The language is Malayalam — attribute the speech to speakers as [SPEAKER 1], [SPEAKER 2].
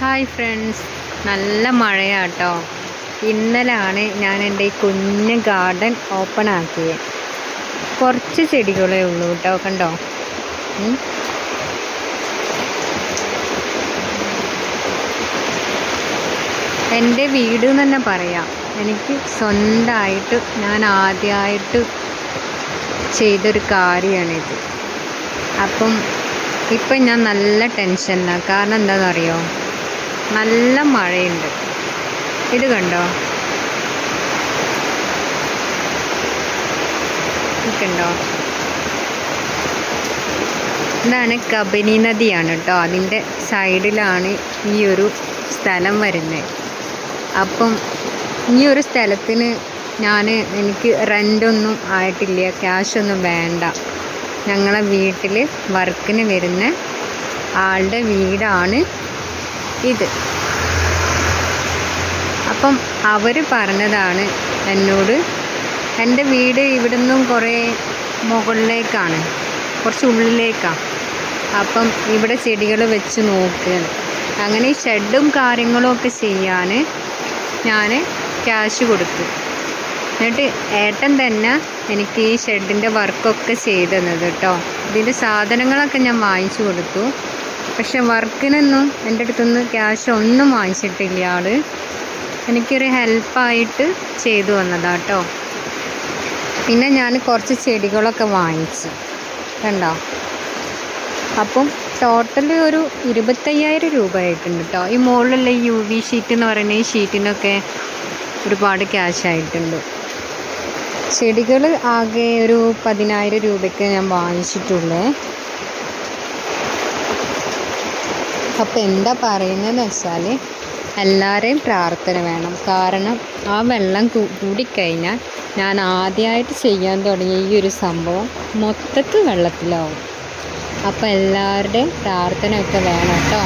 [SPEAKER 1] ഹായ് ഫ്രണ്ട്സ്, നല്ല മഴയാട്ടോ. ഇന്നലാണ് ഞാൻ എൻ്റെ ഈ കുഞ്ഞ് ഗാർഡൻ ഓപ്പൺ ആക്കിയത്. കുറച്ച് ചെടികളേ ഉള്ളൂ കേട്ടോ, കണ്ടോ. എൻ്റെ വീട് എന്ന് തന്നെ പറയാം. എനിക്ക് സ്വന്തമായിട്ട് ഞാൻ ആദ്യമായിട്ട് ചെയ്തൊരു കാര്യമാണിത്. അപ്പം ഇപ്പം ഞാൻ നല്ല ടെൻഷനിലാണ്. കാരണം എന്താണെന്നറിയോ, നല്ല മഴയുണ്ട്. ഇത് കണ്ടോ, കണ്ടോ, ഇതാണ് കബനി നദിയാണ് കേട്ടോ. അതിൻ്റെ സൈഡിലാണ് ഈ ഒരു സ്ഥലം വരുന്നത്. അപ്പം ഈ ഒരു സ്ഥലത്തിന് എനിക്ക് റെൻ്റൊന്നും ആയിട്ടില്ല, ക്യാഷൊന്നും വേണ്ട. ഞങ്ങളെ വീട്ടിൽ വർക്കിന് വരുന്ന ആളുടെ വീടാണ് ഇത്. അപ്പം അവർ പറഞ്ഞതാണ് എന്നോട്, എൻ്റെ വീട് ഇവിടെ നിന്നും കുറേ മുകളിലേക്കാണ്, കുറച്ച് ഉള്ളിലേക്കാണ്. അപ്പം ഇവിടെ ചെടികൾ വെച്ച് നോക്കുക, അങ്ങനെ ഈ ഷെഡും കാര്യങ്ങളും ഒക്കെ ചെയ്യാൻ ഞാൻ ക്യാഷ് കൊടുത്തു. എന്നിട്ട് ഏട്ടൻ തന്നെ എനിക്ക് ഈ ഷെഡിൻ്റെ വർക്കൊക്കെ ചെയ്തു തന്നത് കേട്ടോ. ഇതിൻ്റെ സാധനങ്ങളൊക്കെ ഞാൻ വാങ്ങിച്ചു കൊടുത്തു. പക്ഷെ വർക്കിനൊന്നും എൻ്റെ അടുത്തുനിന്ന് ക്യാഷ് ഒന്നും വാങ്ങിച്ചിട്ടില്ല ആൾ. എനിക്കൊരു ഹെൽപ്പായിട്ട് ചെയ്തു വന്നതാട്ടോ. പിന്നെ ഞാൻ കുറച്ച് ചെടികളൊക്കെ വാങ്ങിച്ചു, കണ്ടോ. അപ്പം ടോട്ടൽ ഒരു 25,000 രൂപ ആയിട്ടുണ്ട് കേട്ടോ. ഈ മുകളിലുള്ള UV ഷീറ്റ് എന്ന് പറയുന്ന ഈ ഷീറ്റിനൊക്കെ ഒരുപാട് ക്യാഷ് ആയിട്ടുണ്ട്. ചെടികൾ ആകെ ഒരു 10,000 രൂപയ്ക്ക് ഞാൻ വാങ്ങിച്ചിട്ടുള്ളേ. അപ്പം എന്താ പറയുന്നതെന്ന് വെച്ചാൽ, എല്ലാവരെയും പ്രാർത്ഥന വേണം. കാരണം ആ വെള്ളം കൂടിക്കഴിഞ്ഞാൽ ഞാൻ ആദ്യമായിട്ട് ചെയ്യാൻ തുടങ്ങിയ ഈ ഒരു സംഭവം മൊത്തത്തിൽ വെള്ളത്തിലാവും. അപ്പോൾ എല്ലാവരുടെയും പ്രാർത്ഥനയൊക്കെ വേണം കേട്ടോ.